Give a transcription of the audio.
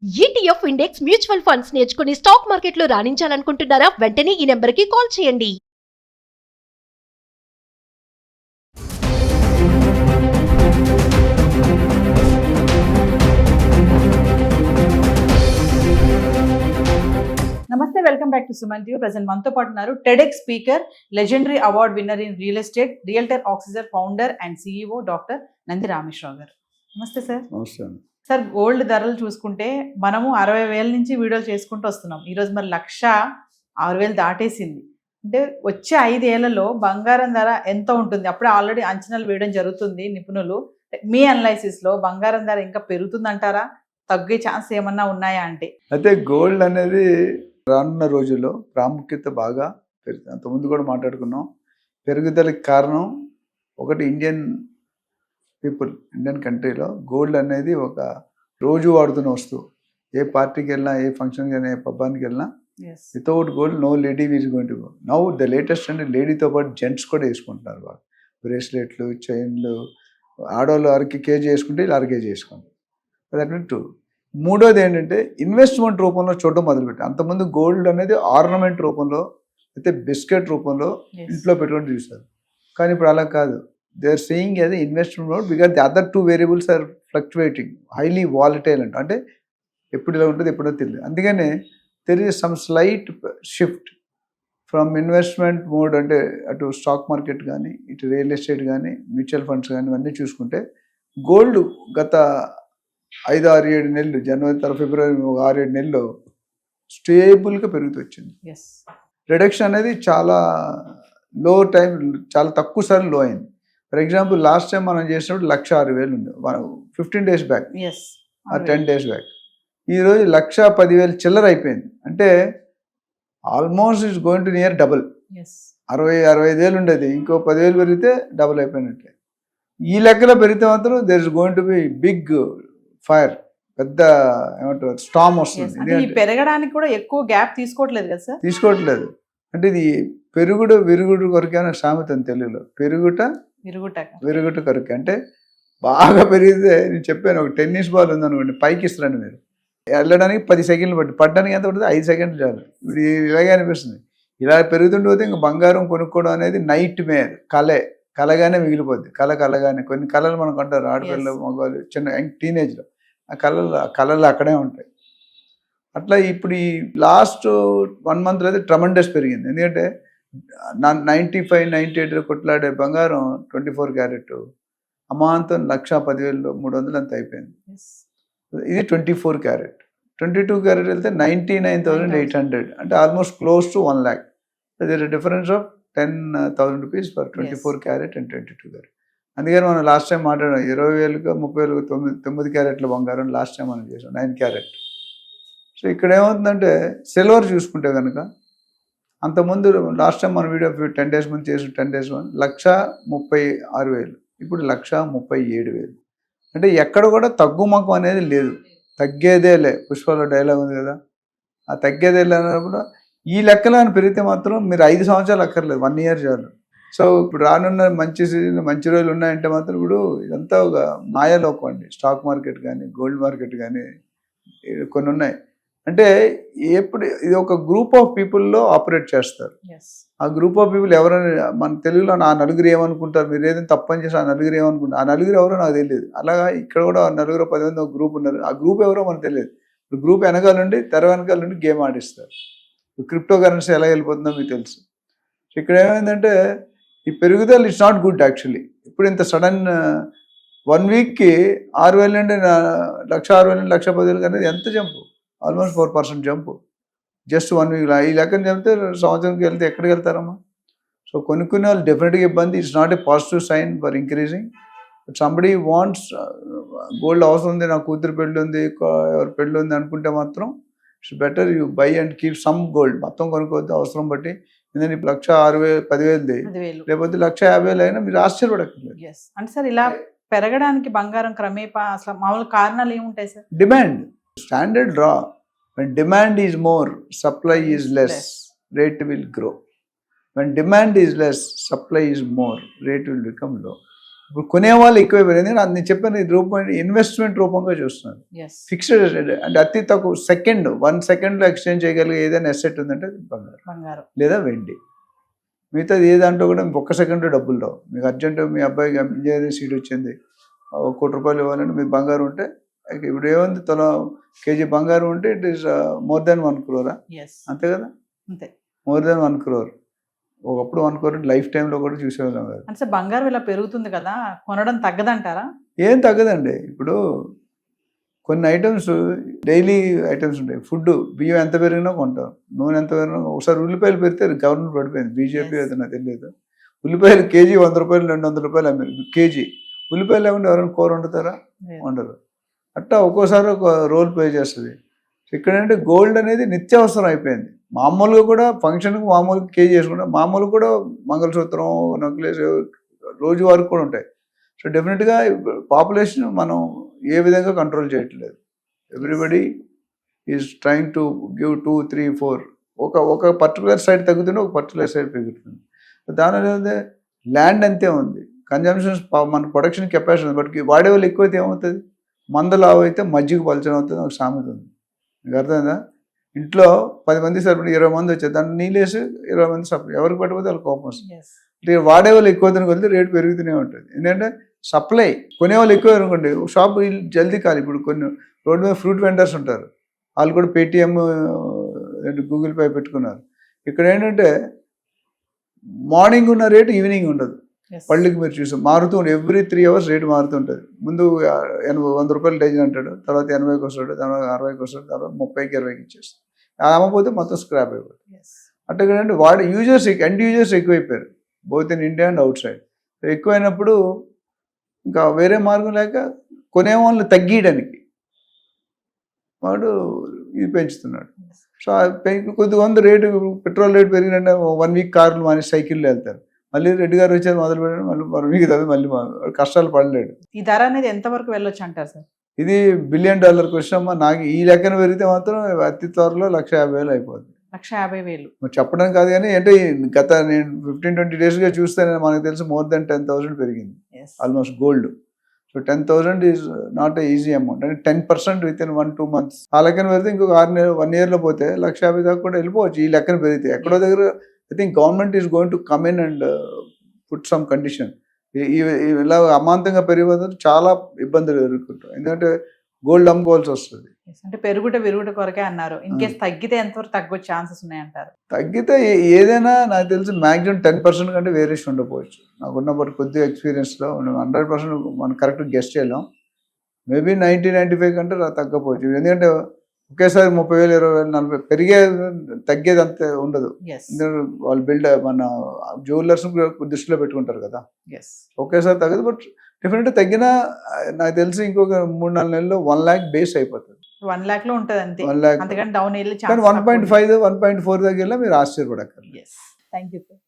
ETF index mutual funds నేర్చుకుని stock మార్కెట్లో రాణించాలనుకుంటున్నారా? వెంటనే ఈ నెంబర్కి కాల్ చేయండి. నమస్తే, welcome back to Suman TV. Present మనతో పాటు ఉన్నారు TEDx speaker, legendary award winner in real estate, realtor oxygen founder and CEO doctor Nandi Rameshwar Rao గారు. నమస్తే సార్. నమస్తే. సార్, గోల్డ్ ధరలు చూసుకుంటే మనము 60,000 నుంచి వీడియోలు చేసుకుంటూ వస్తున్నాం. ఈరోజు మరి 1,06,000 దాటేసింది. అంటే వచ్చే 5 ఏళ్లలో బంగారం ధర ఎంత ఉంటుంది? అప్పుడే ఆల్రెడీ అంచనాలు వేయడం జరుగుతుంది నిపుణులు. మీ అనలైసిస్లో బంగారం ధర ఇంకా పెరుగుతుందంటారా, తగ్గే ఛాన్స్ ఏమన్నా ఉన్నాయా అంటే? అయితే గోల్డ్ అనేది రానున్న రోజుల్లో ప్రాముఖ్యత బాగా పెరుగుతుంది. అంతకుముందు కూడా మాట్లాడుకున్నాం. పెరుగుదలకి కారణం ఒకటి, ఇండియన్ కంట్రీలో గోల్డ్ అనేది ఒక రోజు వాడుతున్న వస్తువు. ఏ పార్టీకి వెళ్ళినా, ఏ ఫంక్షన్కి వెళ్ళినా, ఏ పబ్బానికి వెళ్ళినా without gold no lady is going to go. Now the latest అంటే లేడీతో పాటు జెంట్స్ కూడా వేసుకుంటున్నారు. వాళ్ళు బ్రేస్లెట్లు, చైన్లు, ఆడవాళ్ళు కేజీ వేసుకుంటే ఇలా కేజీ వేసుకుంటారు. That mean 2. మూడోది ఏంటంటే ఇన్వెస్ట్మెంట్ రూపంలో చూడడం మొదలుపెట్టారు. అంతకుముందు గోల్డ్ అనేది ఆర్నమెంట్ రూపంలో, అయితే బిస్కెట్ రూపంలో ఇంట్లో పెట్టుకొని చూస్తారు. కానీ ఇప్పుడు అలా కాదు. They are saying as investment mode because the other 2 variables are fluctuating, highly volatile అంటే ఎప్పుడు ఇలా ఉంటుంది ఎప్పుడో తెలియదు. అందుకనే there is some slight shift from investment mode, అంటే అటు స్టాక్ మార్కెట్ కానీ, ఇటు రియల్ ఎస్టేట్ కానీ, మ్యూచువల్ ఫండ్స్ కానీ ఇవన్నీ చూసుకుంటే గోల్డ్ గత 5-6-7 నెలలు, జనవరి తర్వాత ఫిబ్రవరి 6-7 నెలలు స్టేబుల్గా పెరుగుతూ వచ్చింది. రిడక్షన్ అనేది చాలా లో టైం, చాలా తక్కువ సార్లు లో అయింది. ఫర్ ఎగ్జాంపుల్ లాస్ట్ టైం మనం చేసినప్పుడు 1,06,000 ఉంది 15 days బ్యాక్, 10 days బ్యాక్. ఈరోజు 1,10,000 చిల్లర అయిపోయింది. అంటే almost it's going to near double. 60,000-65,000 ఉండేది, ఇంకో 10,000 పెరిగితే డబుల్ అయిపోయినట్లే. ఈ లెక్కలో పెరిగితే మాత్రం there is going to be big fire, పెద్ద ఏమంటారు స్టామ్ వస్తుంది. పెరగడానికి కూడా ఎక్కువ గ్యాప్ తీసుకోవట్లేదు కదా సార్? తీసుకోవట్లేదు. అంటే ఇది పెరుగుడు విరుగుడు కొరకే అనే సామెత అని తెలుగులో. పెరుగుట విరుగుట కొరకే. అంటే బాగా పెరిగితే, నేను చెప్పాను, ఒక టెన్నిస్ బాల్ ఉందనుకోండి, పైకి ఇస్తారండి మీరు, వెళ్ళడానికి 10 సెకండ్లు పట్టి, పట్టడానికి ఎంత పడుతుంది? 5 సెకండ్లు చాలు. ఇప్పుడు ఇలాగే అనిపిస్తుంది. ఇలా పెరుగుతుంటే ఇంకా బంగారం కొనుక్కోవడం అనేది నైట్ మేర్, కలగానే మిగిలిపోద్ది. కలగానే కొన్ని కళలు మనకు అంటారు, ఆడపిల్లలు, మగవాళ్ళు, చిన్న టీనేజ్లో ఆ కళలు అక్కడే ఉంటాయి. అట్లా ఇప్పుడు ఈ లాస్ట్ 1 month అయితే ట్రమండస్ పెరిగింది. ఎందుకంటే 95-98 కొట్లాడే బంగారం 24 క్యారెట్ అమాంతం 1,10,300 అంత అయిపోయింది. ఇది 24 క్యారెట్. 22 క్యారెట్ వెళ్తే 99,800, అంటే almost close to 1 lakh. There difference of 10,000 rupees for 24 carat and 22 carat. అందుకని మనం లాస్ట్ టైం మాట్లాడాం 20,000కు 30,000 9 క్యారెట్ల బంగారం లాస్ట్ టైం మనం చేసాం, 9 క్యారెట్. సో ఇక్కడ ఏమవుతుందంటే సిల్వర్ చూసుకుంటే కనుక, అంతకుముందు లాస్ట్ టైం మన వీడియో 10 days ముందు చేసిన 10 days 1,36,000, ఇప్పుడు 1,37,000. అంటే ఎక్కడ కూడా తగ్గుముఖం అనేది లేదు, తగ్గేదేలే. పుష్పలో డైలాగ్ ఉంది కదా, ఆ తగ్గేదేలే అన్నప్పుడు ఈ లెక్కలో పెరిగితే మాత్రం మీరు 5 సంవత్సరాలు అక్కర్లేదు, 1 year చాలు. సో ఇప్పుడు రానున్న మంచి సీజన్, మంచి రోజులు ఉన్నాయంటే మాత్రం ఇప్పుడు ఇదంతా ఒక మాయాలోకం అండి. స్టాక్ మార్కెట్ కానీ, గోల్డ్ మార్కెట్ కానీ కొన్ని ఉన్నాయి. అంటే ఎప్పుడు ఇది ఒక గ్రూప్ ఆఫ్ పీపుల్లో ఆపరేట్ చేస్తారు. ఆ గ్రూప్ ఆఫ్ పీపుల్ ఎవరైనా, మన తెలుగులో ఆ నలుగురు ఏమనుకుంటారు, మీరు ఏదైనా తప్పని చేసి ఆ నలుగురు ఏమనుకుంటారు, ఆ నలుగురు ఎవరో నాకు తెలియదు. అలాగా ఇక్కడ కూడా 9-10 మంది ఒక గ్రూప్ ఉన్నారు. ఆ గ్రూప్ ఎవరో మనకు తెలియదు. ఇప్పుడు గ్రూప్ వెనకాల నుండి, తెర వెనకాల నుండి గేమ్ ఆడిస్తారు. క్రిప్టో కరెన్సీ ఎలా వెళ్ళిపోతుందో మీకు తెలుసు. ఇక్కడ ఏమైందంటే ఈ పెరుగుదల ఇట్స్ నాట్ గుడ్ యాక్చువల్లీ. ఇప్పుడు ఇంత సడన్ 1 weekకి 6,000 నుండి 1,06,000 నుండి 1,10,000 అనేది ఎంత jump? Almost 4% jump just 1 week. ఈ లెక్కన చెప్తే సంవత్సరంకి వెళ్తే ఎక్కడికి వెళ్తారమ్మా? సో కొన్ని వాళ్ళు డెఫినెట్గా ఇబ్బంది. It's not a positive sign for increasing. But somebody wants gold అవసరం ఉంది, నా కూతురు పెళ్ళి ఉంది, ఎవరి పెళ్ళి ఉంది అనుకుంటే మాత్రం it's better you by and keep some gold. మొత్తం కొనుక్కోవద్దు, అవసరం బట్టి. ఎందుకంటే 1,06,000 10,000 లేకపోతే 1,50,000 అయినా మీరు ఆశ్చర్యపడక్కర్లేదు. అంటే సార్, ఇలా పెరగడానికి బంగారం క్రమేపా అసలు మామూలు కారణాలు ఏముంటాయి సార్? డిమాండ్, స్టాండర్డ్ రా. When demand is more, supply is less, rate will grow. When demand is less, supply is more, rate will become low. ఇప్పుడు కొనేవాళ్ళు ఎక్కువైపోయారు. ఎందుకంటే నేను చెప్పాను ఈ రూపం ఇన్వెస్ట్మెంట్ రూపంగా చూస్తున్నారు. ఎస్ ఫిక్స్డ్ అంటే అతి తక్కువ సెకండ్ 1 సెకండ్లో ఎక్స్చేంజ్ చేయగలిగే ఏదైనా అసెట్ ఉందంటే అది బంగారం బంగారం. లేదా వెండి. మిగతాది ఏ దాంట్లో కూడా 1 సెకండ్లో డబ్బులు రావు. మీకు అర్జెంట్ మీ అబ్బాయికి ఇంజనీరింగ్ సీట్ వచ్చింది, ₹1,00,00,000 ఇవ్వాలంటే మీ బంగారం ఉంటే ఇప్పుడు ఏముంది కేజీ బంగారం ఉంటే it is more than 1 crore. Yes అంతే కదా, అంతే. More than 1 crore. ఒకప్పుడు 1 crore లైఫ్ టైంలో కూడా చూసేవాళ్ళం కదా. అంటే బంగారం ఇలా పెరుగుతుంది కదా, కొనడం తగ్గదంటారా? ఏం తగ్గదండి. ఇప్పుడు కొన్ని ఐటమ్స్ డైలీ ఐటమ్స్ ఉంటాయి. ఫుడ్ బియ్యం ఎంత పెరిగినా కొంటాం, నూనె ఎంత పెరిగినా. ఒకసారి ఉల్లిపాయలు పెడితే గవర్నమెంట్ పడిపోయింది, బీజేపీ అయితే నాకు తెలియదు. ఉల్లిపాయలు కేజీ ₹100 ₹200 అమ్మారు కేజీ. ఉల్లిపాయలు లేకుండా ఎవరైనా కూర వండుతారా? వండరు. అట్టా ఒక్కోసారి ఒక రోల్ ప్లే చేస్తుంది. ఇక్కడ ఏంటంటే గోల్డ్ అనేది నిత్యావసరం అయిపోయింది. మామూలుగా కూడా ఫంక్షన్కి మామూలుగా కేజీ చేసుకుంటాం, మామూలుగా కూడా మంగళసూత్రం నెక్లెస్ రోజువారికి కూడా ఉంటాయి. సో డెఫినెట్గా పాపులేషన్ మనం ఏ విధంగా కంట్రోల్ చేయట్లేదు. Everybody is trying to give 2, 3, 4. ఒక పర్టికులర్ సైడ్ తగ్గుతుంటే ఒక పర్టికులర్ సైడ్ పెరుగుతుంది. దానివల్ల ఏంటంటే ల్యాండ్ అంతే ఉంది, కన్జంప్షన్ మన ప్రొడక్షన్ కెపాసిటీ ఉంది. బట్ వాడే వాళ్ళు ఎక్కువైతే ఏమవుతుంది, మందలు అయితే మజ్జిగ పలచడం అవుతుంది. ఒక సామెత ఉంది, మీకు అర్థమైందా? ఇంట్లో 10 మంది సరిపడి 20 మంది వచ్చారు, దాన్ని నీళ్ళేసి 20 మంది సరిపడి ఎవరికి పట్టిపోతే వాళ్ళకి కోపం వస్తుంది. అంటే వాడే వాళ్ళు ఎక్కువ కొద్ది రేటు పెరుగుతూనే ఉంటుంది. ఎందుకంటే సప్లై కొనేవాళ్ళు ఎక్కువ అనుకోండి, షాప్ జల్దీ కాదు. ఇప్పుడు కొన్ని రోడ్డు మీద ఫ్రూట్ వెండర్స్ ఉంటారు, వాళ్ళు కూడా పేటిఎం గూగుల్ పే పెట్టుకున్నారు. ఇక్కడ ఏంటంటే మార్నింగ్ ఉన్న రేటు ఈవినింగ్ ఉండదు. పళ్ళకి మీరు చూసాం మారుతూ ఉంటుంది, ఎవ్రీ 3 hours రేటు మారుతూ ఉంటుంది. ముందు ₹100 డజన్ అంటాడు, తర్వాత 80కి వస్తాడు, తర్వాత 60కి వస్తాడు, తర్వాత 30కి 20కి ఇచ్చేస్తాడు. అమ్మకపోతే మొత్తం స్క్రాప్ అయిపోతుంది. అంటే ఏంటంటే ఎండ్ యూజర్స్ ఎక్కువైపోయారు, both in India and outside. ఎక్కువైనప్పుడు ఇంకా వేరే మార్గం లేక కొనేవాళ్ళు తగ్గియడానికి వాడు ఇది పెంచుతున్నాడు. సో కొద్దిగా రేటు పెట్రోల్ రేటు పెరిగినంటే 1 week కార్లు మానేసి సైకిల్లో వెళ్తారు. మళ్ళీ రెడ్డి గారు వచ్చేది మొదలు పెట్టాడు, మళ్ళీ 1 week తర్వాత మళ్ళీ కష్టాలు పడలేడు. ఈ ధర అనేది ఎంతవరకు వెళ్ళొచ్చు అంటారు సార్? ఇది $1 billion క్వశ్చన్ అమ్మా. నాకు ఈ లెక్కన పెరిగితే మాత్రం అతి త్వరలో 1,50,000 అయిపోతుంది. 1,50,000 చెప్పడం కాదు కానీ, అంటే గత నేను 15-20 daysగా చూస్తే మనకు తెలిసి మోర్ దెన్ 10,000 పెరిగింది almost gold. So 10,000 is not a easy amount. అంటే 10% విత్ ఇన్ 1-2 months. ఆ లెక్కన పెడితే ఇంకొక 1 yearలో పోతే 1,50,000 దాకా కూడా వెళ్ళిపోవచ్చు ఈ లెక్కన పెరిగితే. ఎక్కడో దగ్గర I think government is going to come in and put some condition. ఇలా అమాంతంగా పెరిగిపోతే చాలా ఇబ్బందులు ఎదుర్కొంటాం, ఎందుకంటే గోల్డ్ అమ్ముకోవాల్సి వస్తుంది. అంటే విరుగుట కొరకే అన్నారు. ఇన్ కేసు తగ్గితే ఎంతవరకు తగ్గొచ్చే ఛాన్సెస్ ఉన్నాయంటారు? తగ్గితే ఏదైనా నాకు తెలిసి మ్యాక్సిమం 10% కంటే వేరియేషన్ ఉండకపోవచ్చు. నాకున్నప్పటి కొద్దిగా ఎక్స్పీరియన్స్లో 100% మనం కరెక్ట్ గెస్ట్ చేయలేం. మేబీ 90-95 కంటే తగ్గపోవచ్చు. ఎందుకంటే ఒకేసారి 30,000, 20,000, 40,000 తగ్గేది అంతే ఉండదు. ఎందుకంటే వాళ్ళు మన జ్యువెలర్స్ దృష్టిలో పెట్టుకుంటారు కదా, ఒకేసారి తగ్గదు. బట్ డెఫినెట్గా తగ్గినా నాకు తెలిసి ఇంకొక 3-4 నెలల్లో 1 lakh బేస్ అయిపోతుంది. 1 lakh లో ఉంటుంది అంతే, 1 lakh. అంతకంటే డౌన్ వెళ్ళి 1.5, 1.4 దగ్గర మీరు ఆశ్చర్యపడక్కర్లేదు. Thank you sir.